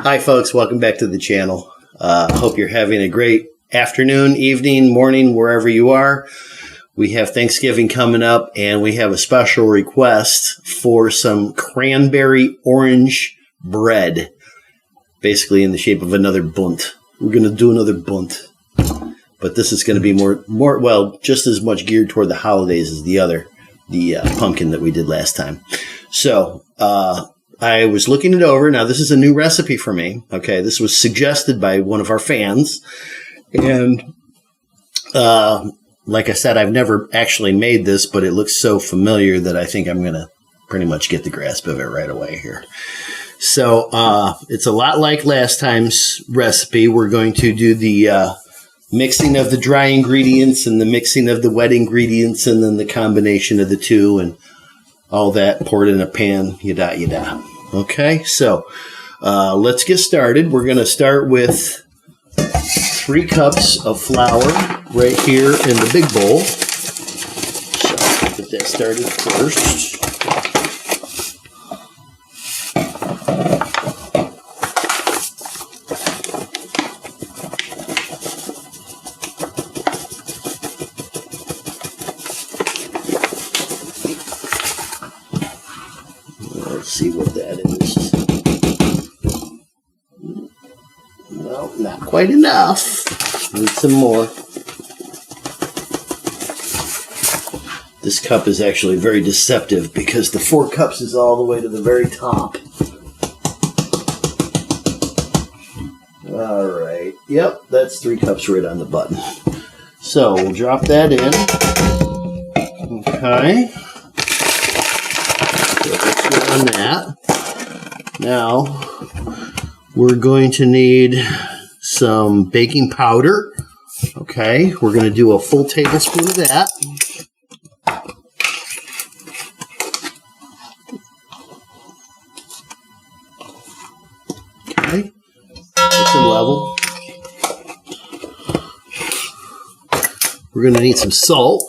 Hi folks, welcome back to the channel. Hope you're having a great afternoon, evening, morning, wherever you are. We have Thanksgiving coming up and we have a special request for some cranberry orange bread. Basically in the shape of another Bundt. We're going to do another Bundt. But this is going to be more, just as much geared toward the holidays as the pumpkin that we did last time. So, I was looking it over. Now, this is a new recipe for me. Okay, this was suggested by one of our fans. And, like I said, I've never actually made this, but it looks so familiar that I think I'm going to pretty much get the grasp of it right away here. So, it's a lot like last time's recipe. We're going to do the mixing of the dry ingredients and the mixing of the wet ingredients and then the combination of the two and all that poured in a pan, yada. Okay, so let's get started. We're going to start with 3 cups of flour right here in the big bowl. So get that started first. Let's see what that is. No, not quite enough. Need some more. This cup is actually very deceptive because the 4 cups is all the way to the very top. All right. Yep, that's 3 cups right on the button. So we'll drop that in. Okay. On that. Now we're going to need some baking powder. Okay, we're going to do a full tablespoon of that. Okay, it's a level. We're going to need some salt.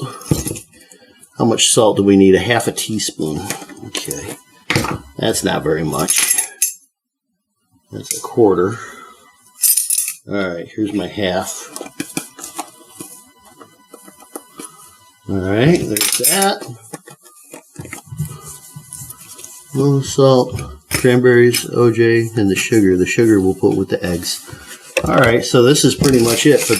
How much salt do we need? 1/2 teaspoon. Okay. That's not very much. That's 1/4. Alright, here's my 1/2. Alright, there's that. A little salt, cranberries, OJ, and the sugar. The sugar we'll put with the eggs. Alright, so this is pretty much it for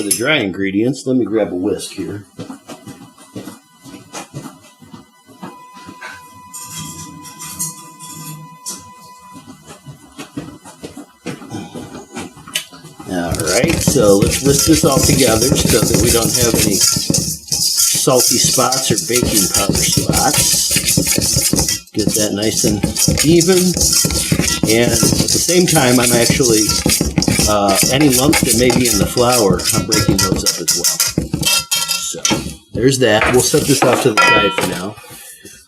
the dry ingredients. Let me grab a whisk here. Alright, so let's whisk this all together so that we don't have any salty spots or baking powder spots. Get that nice and even. And at the same time, I'm actually, any lumps that may be in the flour, I'm breaking those up as well. So, there's that. We'll set this off to the side for now.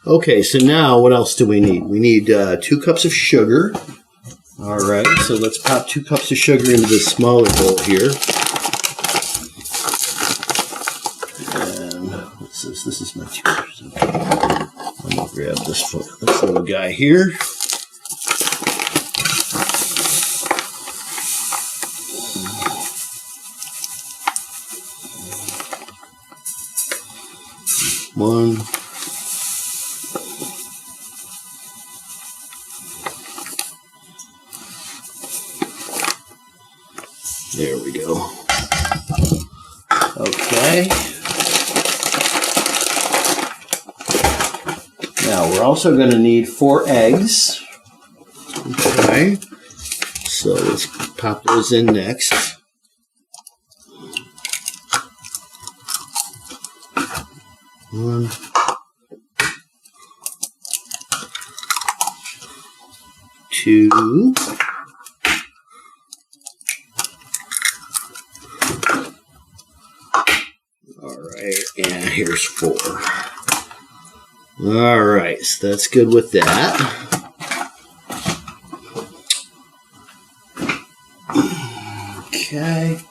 Okay, so now what else do we need? We need 2 cups of sugar. Alright, so let's pop 2 cups of sugar into this smaller bowl here. And what's this? This is my 2 cups. Okay. I'm going to grab this little guy here. One. There we go. Okay. Now we're also going to need 4 eggs. Okay. So let's pop those in next. One. 2. And here's 4. Alright, so that's good with that. Okay.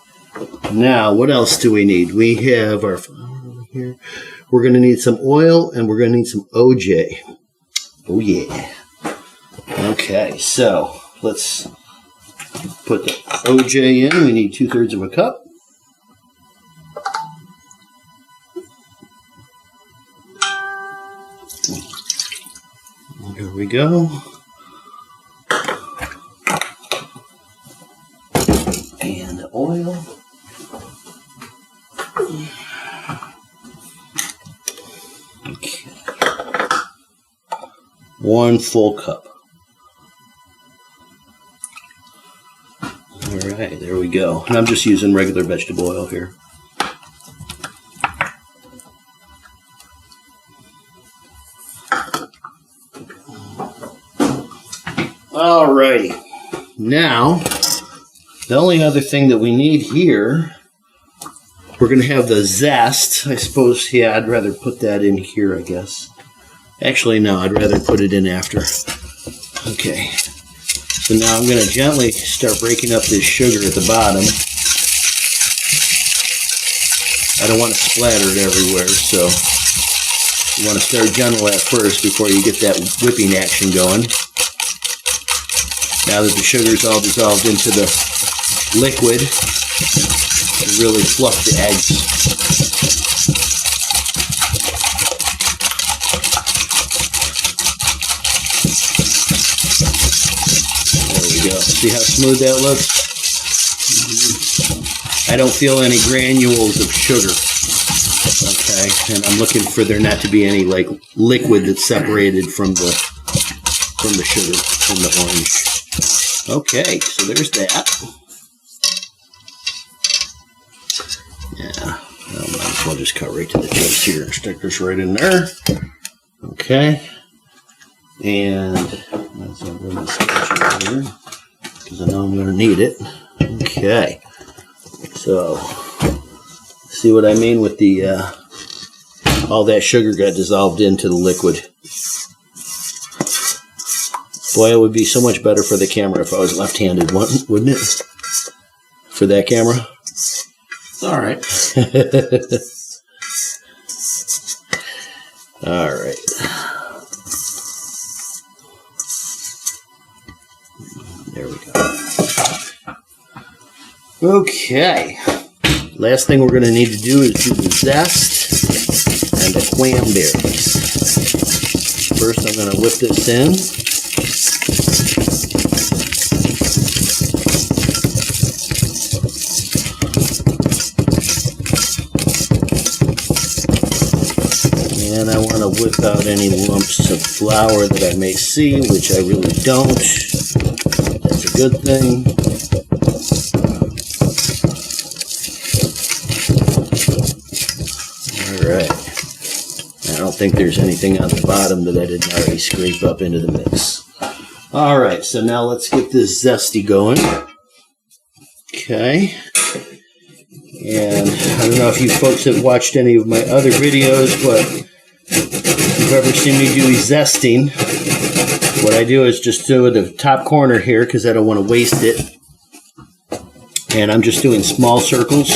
Now, what else do we need? We have our flour here. We're going to need some oil and we're going to need some OJ. Oh, yeah. Okay, so let's put the OJ in. We need 2/3 of a cup. There we go. And the oil. Okay. 1 full cup. All right, there we go. And I'm just using regular vegetable oil here. All righty. Now, the only other thing that we need here, we're going to have the zest. I suppose, yeah, I'd rather put that in here, I guess. Actually, no, I'd rather put it in after. Okay. So now I'm going to gently start breaking up this sugar at the bottom. I don't want to splatter it everywhere, so you want to start gentle at first before you get that whipping action going. Now that the sugar's all dissolved into the liquid, you really fluff the eggs. See how smooth that looks? I don't feel any granules of sugar. Okay, and I'm looking for there not to be any like liquid that's separated from the sugar, from the orange. Okay, so there's that. Yeah, I might as well just cut right to the chase here and stick this right in there. Okay, and might as well bring this over here, because I know I'm going to need it. Okay, so see what I mean with the all that sugar got dissolved into the liquid. Boy, it would be so much better for the camera if I was left-handed, wouldn't it? For that camera. It's all right. All right. There we go. Okay. Last thing we're going to need to do is do the zest and the cranberries. First, I'm going to whip this in. And I want to whip out any lumps of flour that I may see, which I really don't. That's a good thing. Alright. I don't think there's anything on the bottom that I didn't already scrape up into the mix. Alright, so now let's get this zesty going. Okay. And I don't know if you folks have watched any of my other videos, but if you've ever seen me do zesting, what I do is just do the top corner here because I don't want to waste it. And I'm just doing small circles.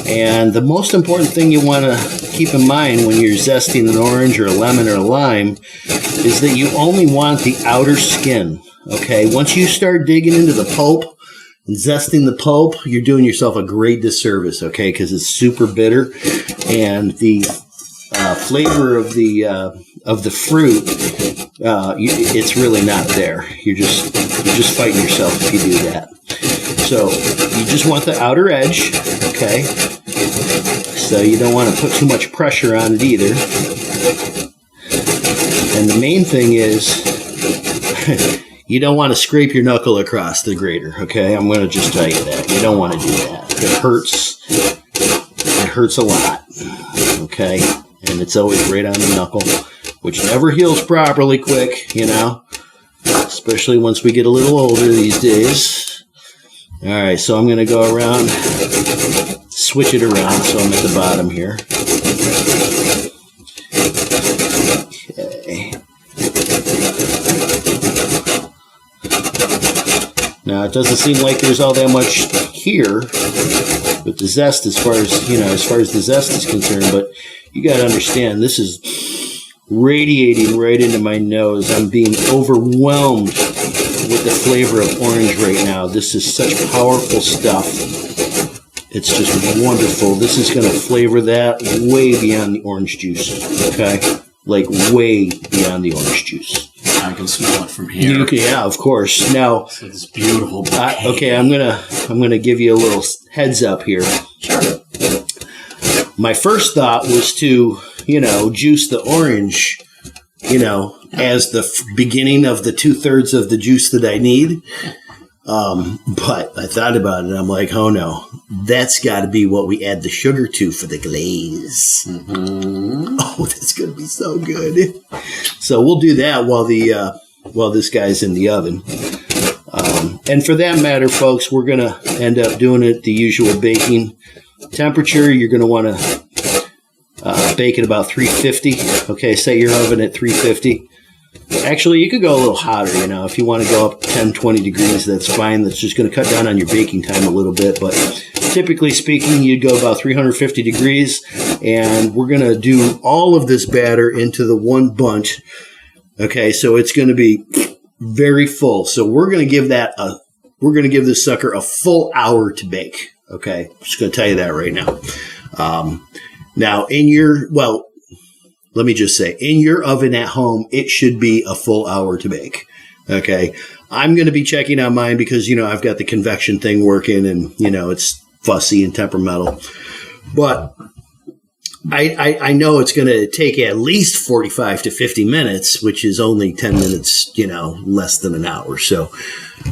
And the most important thing you want to keep in mind when you're zesting an orange or a lemon or a lime is that you only want the outer skin. Okay, once you start digging into the pulp and zesting the pulp, you're doing yourself a great disservice, okay, because it's super bitter, and the flavor of the fruit, it's really not there. You're just fighting yourself if you do that. So you just want the outer edge, okay? So you don't want to put too much pressure on it either. And the main thing is you don't want to scrape your knuckle across the grater, okay? I'm going to just tell you that. You don't want to do that. It hurts. It hurts a lot, okay? And it's always right on the knuckle, which never heals properly quick, you know, especially once we get a little older these days. All right, so I'm going to go around, switch it around so I'm at the bottom here. Okay. Now, it doesn't seem like there's all that much here with the zest as far as the zest is concerned, but you got to understand, this is radiating right into my nose. I'm being overwhelmed with the flavor of orange right now. This is such powerful stuff. It's just wonderful. This is going to flavor that way beyond the orange juice. Okay, like way beyond the orange juice. I can smell it from here. Yeah, of course. Now, so it's beautiful. Okay, I'm gonna give you a little heads up here. Sure. My first thought was to, juice the orange, as the beginning of the 2/3 of the juice that I need. But I thought about it, and I'm like, oh no, that's got to be what we add the sugar to for the glaze. Mm-hmm. Oh, that's gonna be so good. So we'll do that while this guy's in the oven. And for that matter, folks, we're gonna end up doing it the usual baking temperature. You're gonna want to bake at about 350. Okay, set your oven at 350. Actually, you could go a little hotter, if you want to go up 10, 20 degrees, that's fine. That's just going to cut down on your baking time a little bit. But typically speaking, you'd go about 350 degrees. And we're going to do all of this batter into the one bundt. Okay, so it's going to be very full. So we're going to give this sucker a full hour to bake. Okay, I'm just going to tell you that right now. Now, let me just say, in your oven at home, it should be a full hour to bake. Okay. I'm going to be checking on mine because, I've got the convection thing working and, it's fussy and temperamental. But I know it's going to take at least 45 to 50 minutes, which is only 10 minutes, less than an hour. So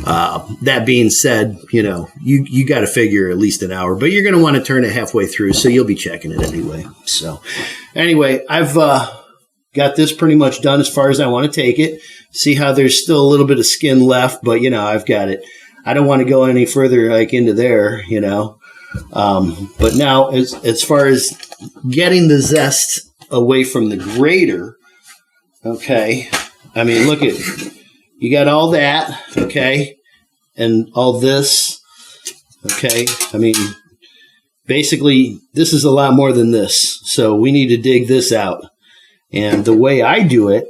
that being said, you got to figure at least an hour, but you're going to want to turn it halfway through. So you'll be checking it anyway. So anyway, I've got this pretty much done as far as I want to take it. See how there's still a little bit of skin left, but I've got it. I don't want to go any further into there, but now as far as getting the zest away from the grater, okay, I mean, look at, you got all that, okay, and all this, okay, I mean, basically, this is a lot more than this, so we need to dig this out. And the way I do it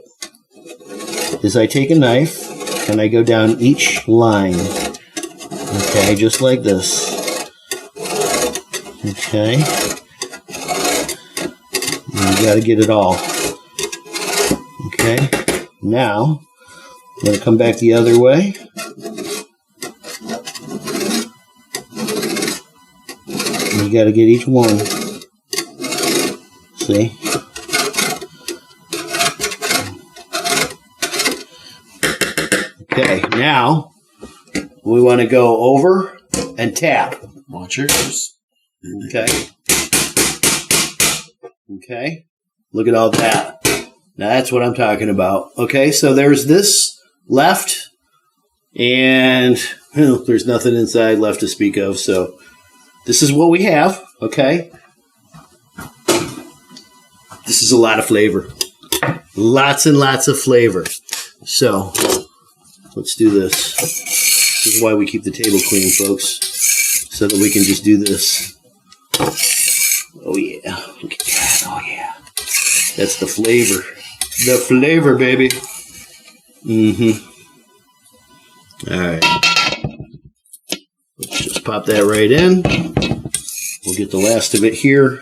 is I take a knife and I go down each line, okay, just like this. Okay. You got to get it all. Okay. Now, I'm going to come back the other way. You got to get each one. See? Okay. Now, we want to go over and tap. Watch yours. Okay. Okay. Look at all that. Now that's what I'm talking about. Okay, so there's this left, and there's nothing inside left to speak of. So this is what we have. Okay. This is a lot of flavor. Lots and lots of flavor. So let's do this. This is why we keep the table clean, folks, so that we can just do this. Oh, yeah. Look at that. Oh, yeah. That's the flavor. The flavor, baby. Mm-hmm. All right. Let's just pop that right in. We'll get the last of it here.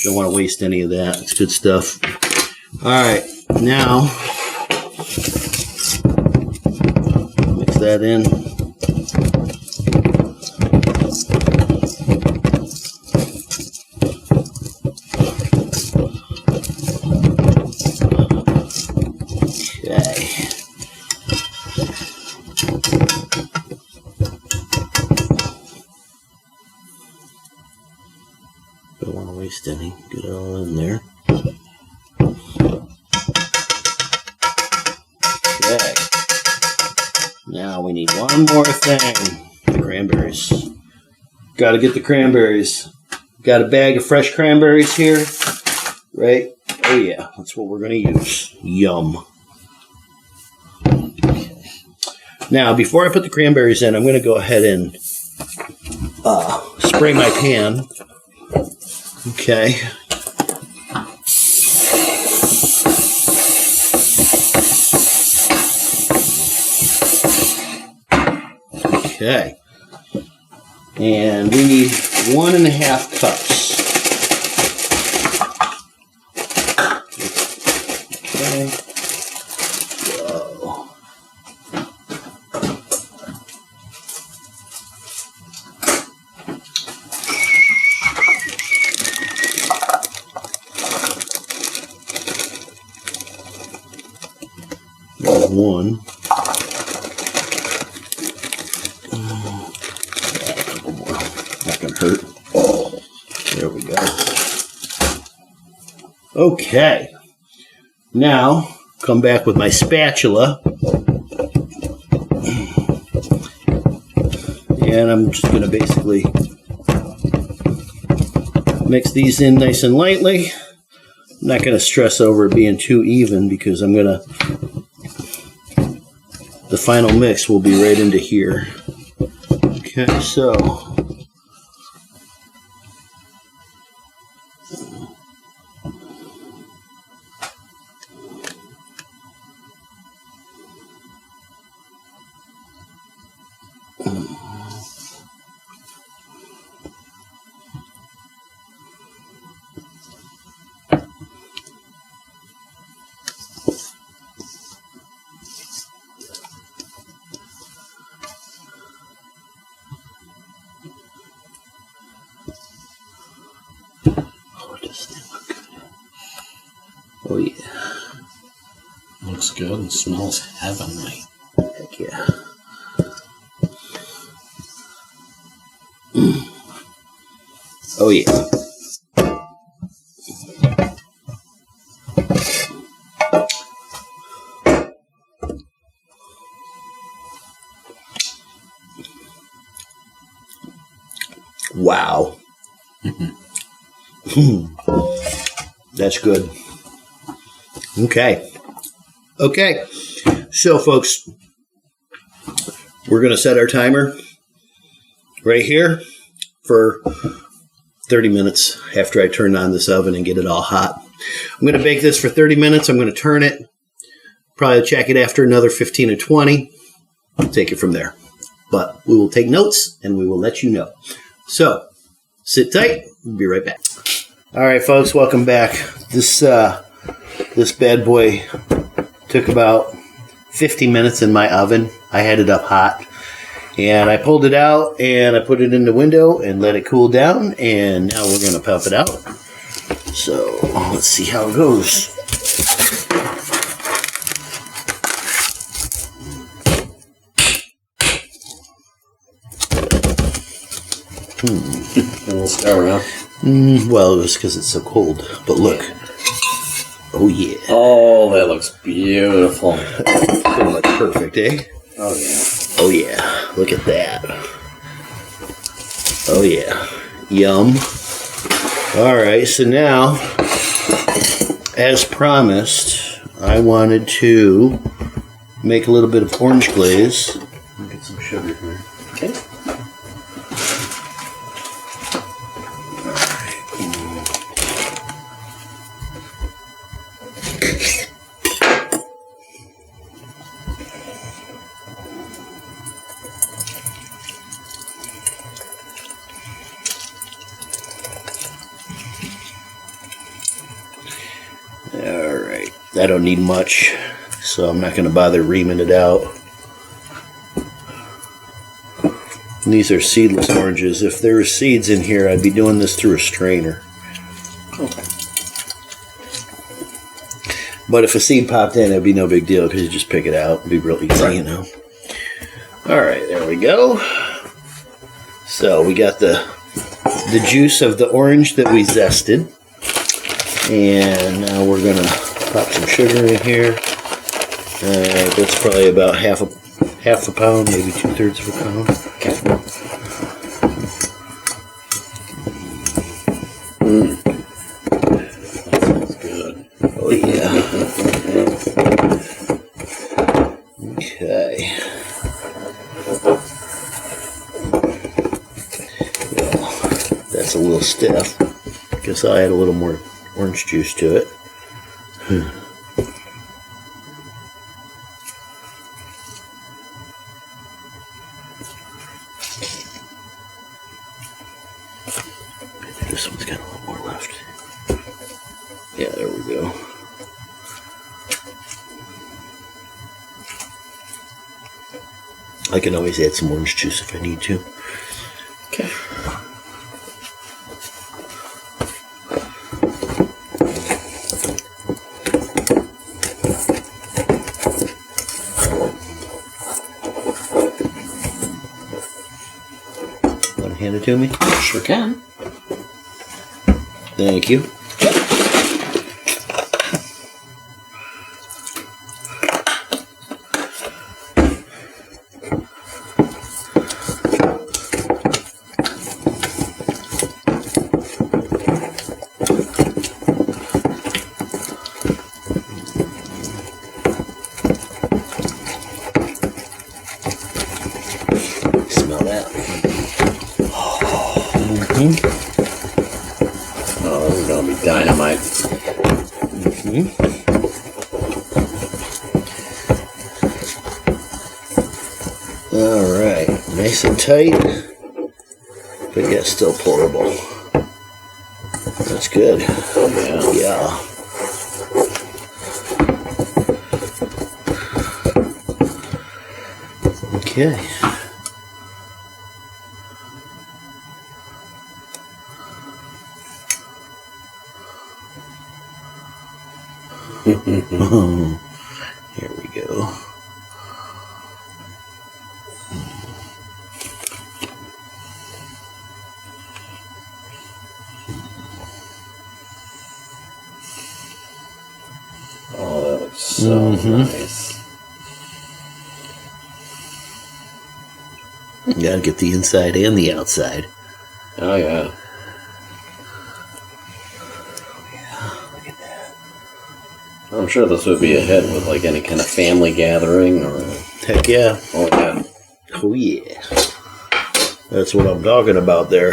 Don't want to waste any of that. It's good stuff. All right. Now, mix that in. Don't want to waste any. Get it all in there. Okay. Now we need one more thing. The cranberries. Got to get the cranberries. Got a bag of fresh cranberries here. Right? Oh yeah, that's what we're going to use. Yum. Okay. Now, before I put the cranberries in, I'm going to go ahead and spray my pan. Okay. Okay. And we need 1.5 cups. Okay. So. There's one. Not going to hurt. There we go. Okay. Now, come back with my spatula. And I'm just going to basically mix these in nice and lightly. I'm not going to stress over it being too even because I'm going to... The final mix will be right into here. Okay, so... Oh yeah. Looks good and smells heavenly. Heck yeah. Oh yeah. Wow. That's good. Okay. Okay. So, folks, we're going to set our timer right here for 30 minutes after I turn on this oven and get it all hot. I'm going to bake this for 30 minutes. I'm going to turn it, probably check it after another 15 or 20. Take it from there. But we will take notes and we will let you know. So, sit tight. We'll be right back. All right, folks, welcome back. This bad boy took about 50 minutes in my oven. I had it up hot. And I pulled it out and I put it in the window and let it cool down. And now we're going to pop it out. So let's see how it goes. A little sour, huh? Well, it was because it's so cold. But look. Oh, yeah. Oh, that looks beautiful. Pretty much perfect, eh? Oh, yeah. Oh, yeah. Look at that. Oh, yeah. Yum. All right, so now, as promised, I wanted to make a little bit of orange glaze. Let me get some sugar here. Okay. Alright, I don't need much, so I'm not going to bother reaming it out. And these are seedless oranges. If there were seeds in here, I'd be doing this through a strainer. Okay. But if a seed popped in, it'd be no big deal because you just pick it out. It'd be real easy, Right. you know. Alright, there we go. So we got the juice of the orange that we zested. And now we're going to pop some sugar in here. That's probably about half a pound, maybe 2/3 of a pound. Okay. That sounds good. Oh, yeah. Okay. Well, that's a little stiff. Guess I'll add a little more orange juice to it. This one's got a little more left. Yeah, there we go. I can always add some orange juice if I need to. Okay. Want to hand it to me? Sure can. Thank you. Smell that. Oh, this is going to be dynamite. All right, nice and tight, but yet still pourable. That's good. Yeah. Okay. Here we go. Oh, that looks so nice. You gotta get the inside and the outside. Oh, yeah. Look at that. I'm sure this would be a hit with like any kind of family gathering or... Heck yeah. Oh, yeah. Oh yeah. That's what I'm talking about there.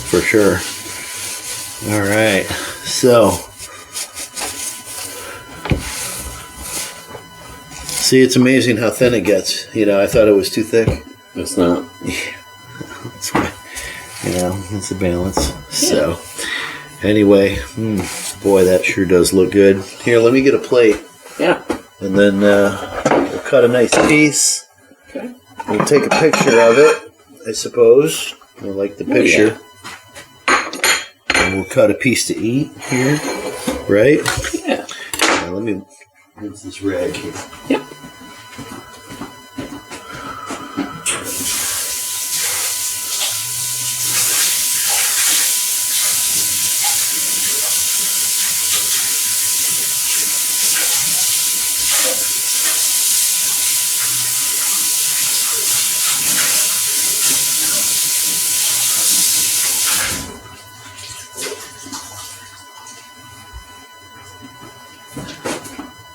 For sure. All right. So. See, it's amazing how thin it gets. You know, I thought it was too thick. It's not. Yeah. That's why. You know, it's a balance. So. Anyway. Boy, that sure does look good. Here, let me get a plate. Yeah. And then we'll cut a nice piece. Okay. We'll take a picture of it, I suppose. We'll like the picture. And we'll cut a piece to eat here. Right? Yeah. Now let me rinse this rag here. Yep.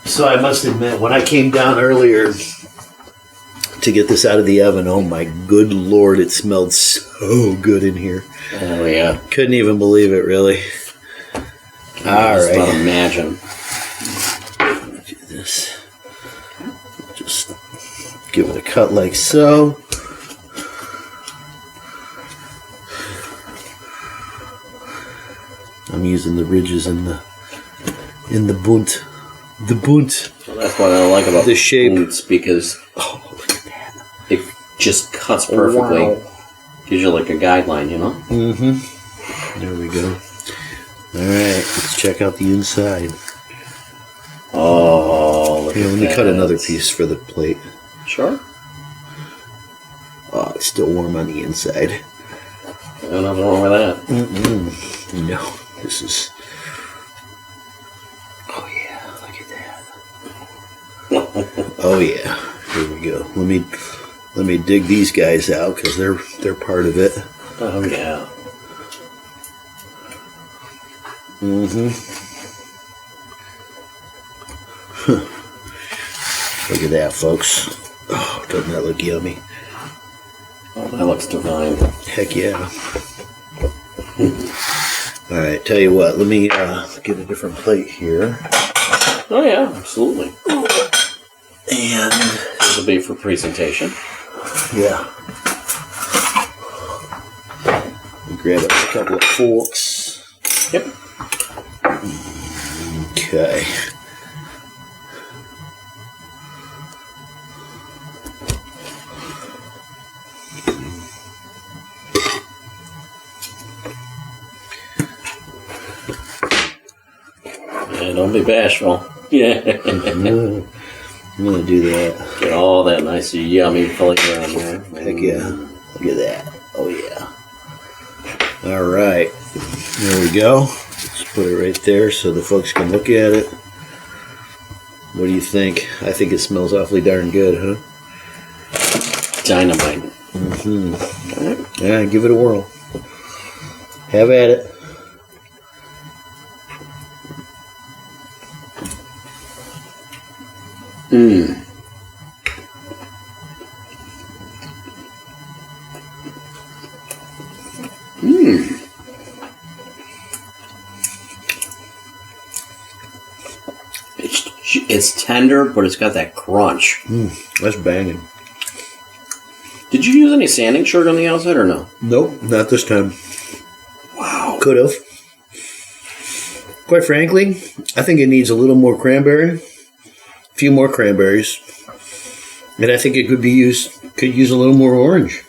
So I must admit, when I came down earlier to get this out of the oven, oh my good Lord, it smelled so good in here. Oh, yeah. Couldn't even believe it, really. All Just about right. imagine. Do this. Just give it a cut like so. I'm using the ridges in the Bundt. The Bundt. Well, that's what I like about the shape. Bundts, because Look at that. it just cuts perfectly. Wow. Gives you like a guideline, you know? Mm-hmm. There we go. All right, let's check out the inside. Oh, look Here, at let me that. cut another piece for the plate. Sure. Oh, it's still warm on the inside. Nothing wrong with that. No, this is... Oh, yeah, look at that. Oh, yeah. Here we go. Let me dig these guys out, because they're part of it. Oh, yeah. Look at that, folks. Oh, doesn't that look yummy? Oh, that looks divine. Heck yeah. All right, tell you what, let me get a different plate here. Oh, yeah, absolutely. And, This will be for presentation. yeah. Grab a couple of forks. Yep. Okay. Yeah, don't be bashful. Yeah. I'm going to do that. Get all that nice yummy filling around there. Heck yeah. Look at that. Oh, yeah. All right. There we go. Let's put it right there so the folks can look at it. What do you think? I think it smells awfully darn good, huh? Dynamite. Mm-hmm. Yeah, give it a whirl. Have at it. Mmm. Mmm. It's tender, but it's got that crunch. That's banging. Did you use any sanding sugar on the outside or no? Nope, not this time. Wow. Could have. Quite frankly, I think it needs a little more cranberry. A few more cranberries. And I think it could use a little more orange.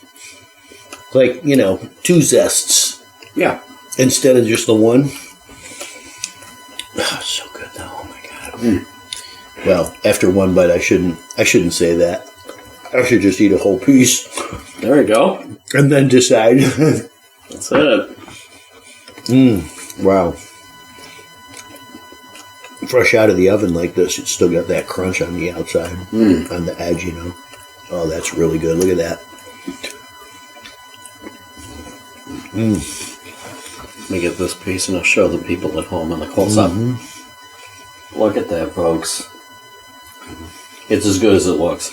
Like, 2 zests. Yeah. Instead of just the one. Oh, so good though. Oh my god. Well, after one bite I shouldn't say that. I should just eat a whole piece. There you go. And then decide. That's it. Wow. Fresh out of the oven like this, it's still got that crunch on the outside. On the edge, Oh, that's really good. Look at that. Let me get this piece and I'll show the people at home on the close-up. Look at that, folks. It's as good as it looks.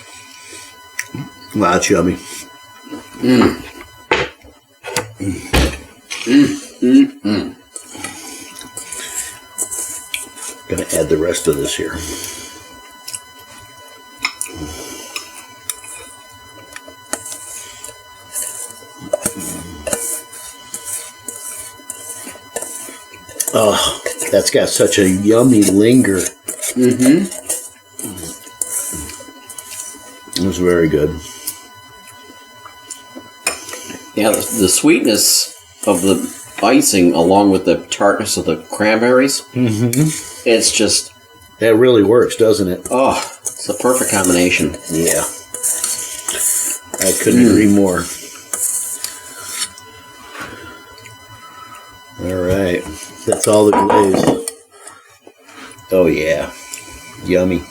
Wow, that's yummy. Gonna add the rest of this here. Oh, that's got such a yummy linger. It was very good. Yeah, the sweetness of the icing along with the tartness of the cranberries. It's just... That really works, doesn't it? Oh, it's the perfect combination. Yeah. I couldn't agree more. All right. That's all the glaze. Oh, yeah. Yummy.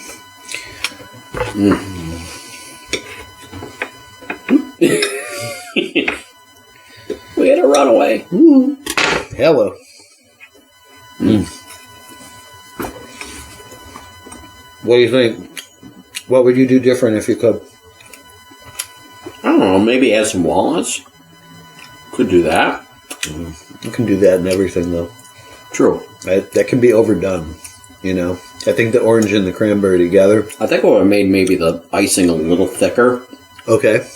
We had a runaway. Ooh. Hello. What do you think? What would you do different if you could? I don't know, maybe add some walnuts. Could do that. You can do that in everything, though. True. That can be overdone, I think the orange and the cranberry together. I think I would have made maybe the icing a little thicker. Okay.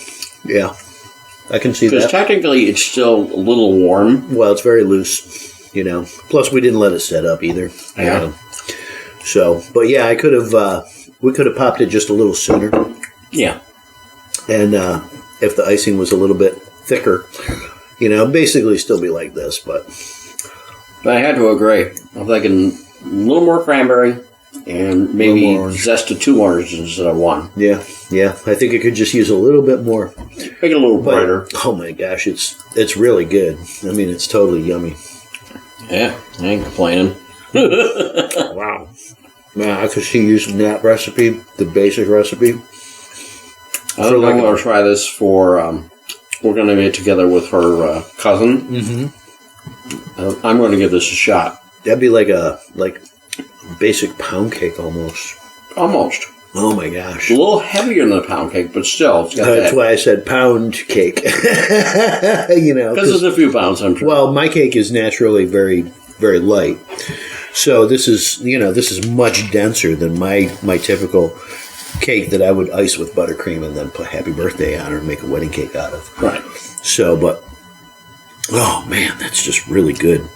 Yeah. I can see that. Because technically it's still a little warm. Well, it's very loose, Plus, we didn't let it set up either. Yeah. So, but yeah, we could have popped it just a little sooner. Yeah. And if the icing was a little bit thicker, basically still be like this, but I had to agree. I'm thinking a little more cranberry and maybe zest of 2 oranges instead of 1. Yeah. I think it could just use a little bit more. Make it a little brighter. Oh my gosh, it's really good. I mean, it's totally yummy. Yeah, I ain't complaining. Wow. Man, I could see using that recipe, the basic recipe. I'm going to try this for, we're going to get together with her cousin. I'm going to give this a shot. That'd be like a basic pound cake almost. Almost. Oh my gosh. A little heavier than a pound cake, but still. It's got That's why I said pound cake. Because it's a few pounds, I'm sure. Well, my cake is naturally very, very light. So this is much denser than my typical cake that I would ice with buttercream and then put happy birthday on or make a wedding cake out of. Right. So, but Oh man, that's just really good.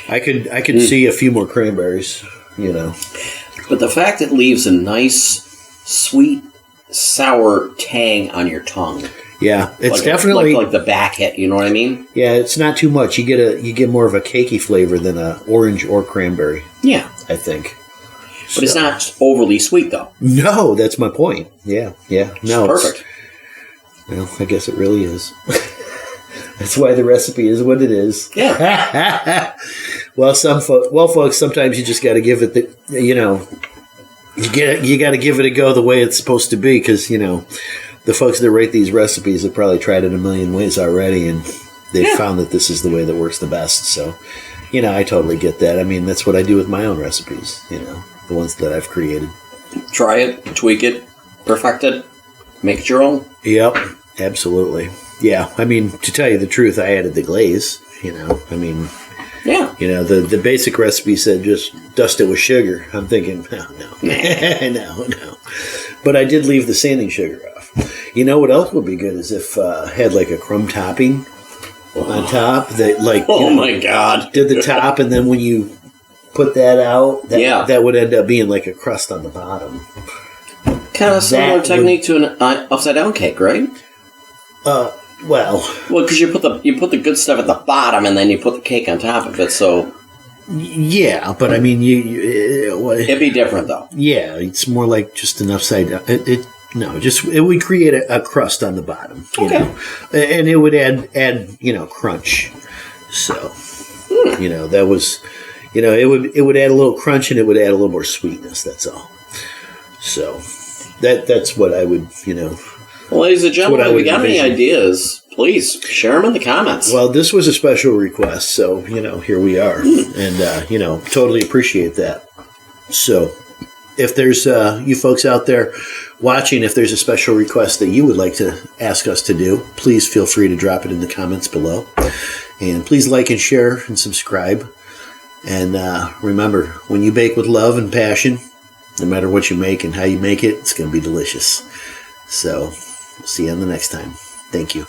I could see a few more cranberries, you know. But the fact it leaves a nice, sweet, sour tang on your tongue. Yeah, it's like definitely like the back hit. You know what I mean? Yeah, it's not too much. You get more of a cakey flavor than a orange or cranberry. Yeah, I think. But it's not overly sweet, though. No, that's my point. Yeah. No, it's perfect. Well, I guess it really is. That's why the recipe is what it is. Yeah. Well, folks, sometimes you just got to give it you got to give it a go the way it's supposed to be, because the folks that rate these recipes have probably tried it a million ways already, and they've found that this is the way that works the best. So, I totally get that. I mean, that's what I do with my own recipes. The ones that I've created. Try it, tweak it, perfect it, make it your own. Yep, absolutely. Yeah, I mean, to tell you the truth, I added the glaze. I mean, yeah. The basic recipe said just dust it with sugar. I'm thinking, oh, no, no. But I did leave the sanding sugar off. You know what else would be good is if had like a crumb topping on top. That my God! Did the top, and then when you put that out, that would end up being like a crust on the bottom. Kind of similar technique to an upside down cake, right? Well, because you put the good stuff at the bottom, and then you put the cake on top of it. So, yeah, but I mean, it'd be different though. Yeah, it's more like just an upside down. It would create a crust on the bottom, and it would add crunch. So, that was, it would add a little crunch, and it would add a little more sweetness. That's all. So, that's what I would, Well, ladies and gentlemen, if you got any ideas, please share them in the comments. Well, this was a special request, so, here we are. And, totally appreciate that. So, if there's you folks out there watching, if there's a special request that you would like to ask us to do, please feel free to drop it in the comments below. And please like and share and subscribe. And remember, when you bake with love and passion, no matter what you make and how you make it, it's going to be delicious. So, we'll see you on the next time. Thank you.